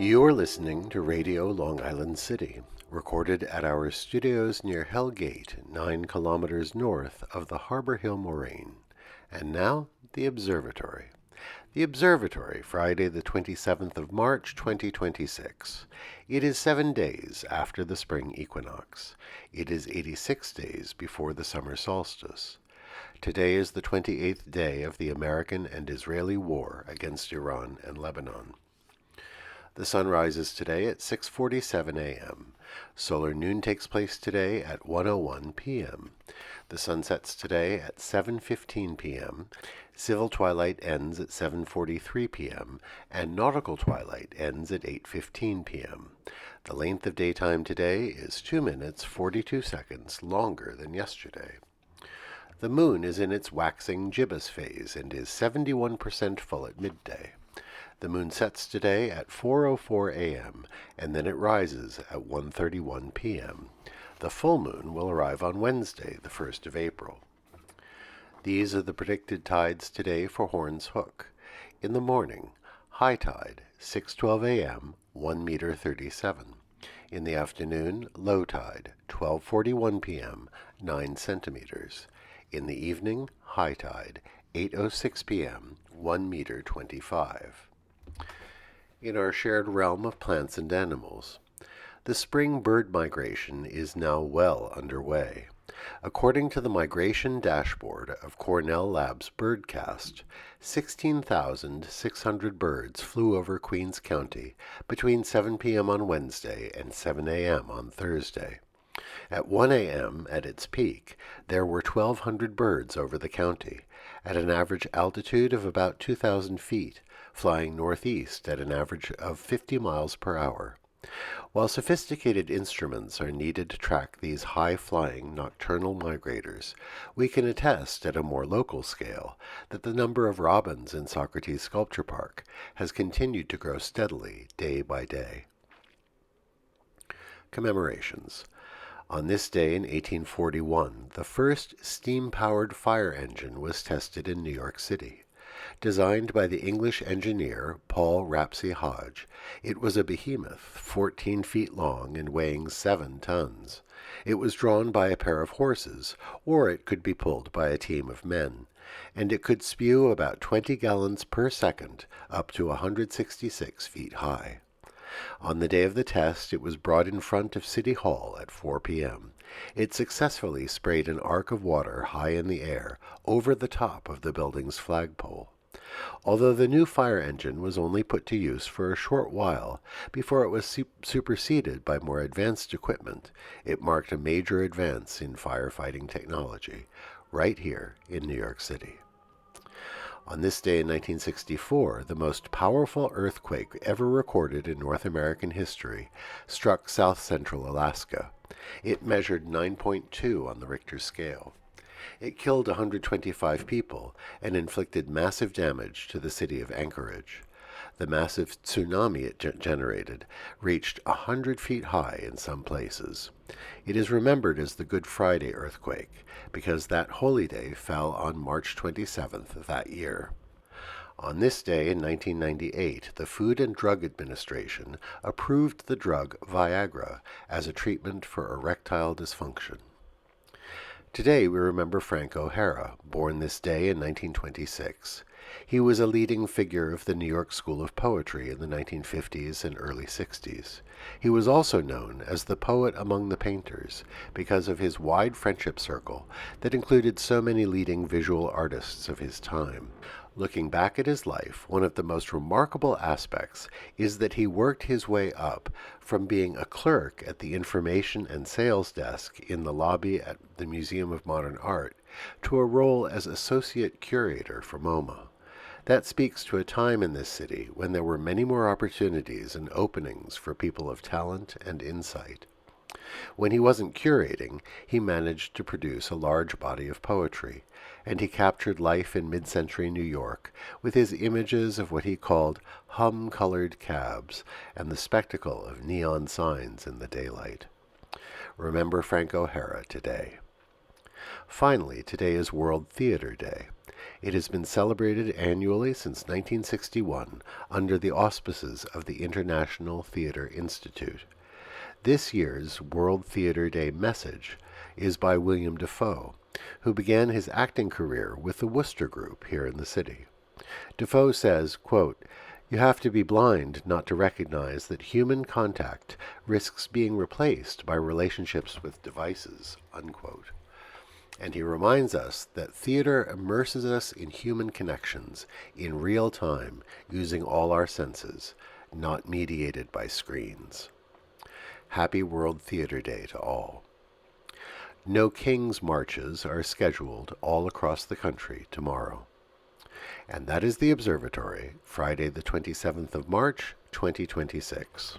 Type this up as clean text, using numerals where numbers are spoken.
You're listening to Radio Long Island City, recorded at our studios near Hell Gate, 9 kilometers north of the Harbor Hill Moraine. And now, the Observatory. The Observatory, Friday the 27th of March, 2026. It is 7 days after the spring equinox. It is 86 days before the summer solstice. Today is the 28th day of the American and Israeli war against Iran and Lebanon. The sun rises today at 6:47 a.m. Solar noon takes place today at 1:01 p.m. The sun sets today at 7:15 p.m. Civil twilight ends at 7:43 p.m. and nautical twilight ends at 8:15 p.m. The length of daytime today is 2 minutes 42 seconds longer than yesterday. The moon is in its waxing gibbous phase and is 71% full at midday. The moon sets today at 4:04 a.m., and then it rises at 1:31 p.m. The full moon will arrive on Wednesday, the 1st of April. These are the predicted tides today for Horns Hook. In the morning, high tide, 6:12 a.m., 1 meter 37. In the afternoon, low tide, 12:41 p.m., 9 centimeters. In the evening, high tide, 8:06 p.m., 1 meter 25. In our shared realm of plants and animals, the spring bird migration is now well underway. According to the migration dashboard of Cornell Labs Birdcast, 16,600 birds flew over Queens County between 7 p.m. on Wednesday and 7 a.m. on Thursday. At 1 a.m., at its peak, there were 1,200 birds over the county, at an average altitude of about 2,000 feet, flying northeast at an average of 50 miles per hour. While sophisticated instruments are needed to track these high-flying nocturnal migrators, we can attest at a more local scale that the number of robins in Socrates Sculpture Park has continued to grow steadily day by day. Commemorations. On this day in 1841, the first steam-powered fire engine was tested in New York City. Designed by the English engineer Paul Rapsay Hodge, it was a behemoth 14 feet long and weighing 7 tons. It was drawn by a pair of horses, or it could be pulled by a team of men, and it could spew about 20 gallons per second up to 166 feet high. On the day of the test, it was brought in front of City Hall at 4 p.m. It successfully sprayed an arc of water high in the air over the top of the building's flagpole. Although the new fire engine was only put to use for a short while before it was superseded by more advanced equipment, it marked a major advance in firefighting technology right here in New York City. On this day in 1964, the most powerful earthquake ever recorded in North American history struck south-central Alaska. It measured 9.2 on the Richter scale. It killed 125 people and inflicted massive damage to the city of Anchorage. The massive tsunami it generated reached 100 feet high in some places. It is remembered as the Good Friday earthquake because that holy day fell on March 27th of that year. On this day in 1998, the Food and Drug Administration approved the drug Viagra as a treatment for erectile dysfunction. Today we remember Frank O'Hara, born this day in 1926. He was a leading figure of the New York School of Poetry in the 1950s and early 60s. He was also known as the poet among the painters because of his wide friendship circle that included so many leading visual artists of his time. Looking back at his life, one of the most remarkable aspects is that he worked his way up from being a clerk at the information and sales desk in the lobby at the Museum of Modern Art to a role as associate curator for MoMA. That speaks to a time in this city when there were many more opportunities and openings for people of talent and insight. When he wasn't curating, he managed to produce a large body of poetry, and he captured life in mid-century New York with his images of what he called hum-colored cabs and the spectacle of neon signs in the daylight. Remember Frank O'Hara today. Finally, today is World Theater Day. It has been celebrated annually since 1961 under the auspices of the International Theatre Institute. This year's World Theatre Day message is by William Defoe, who began his acting career with the Worcester Group here in the city. Defoe says, quote, "You have to be blind not to recognize that human contact risks being replaced by relationships with devices," unquote. And he reminds us that theater immerses us in human connections in real time using all our senses, not mediated by screens. Happy World Theatre Day to all. No King's Marches are scheduled all across the country tomorrow. And that is the Observatory, Friday the 27th of March, 2026.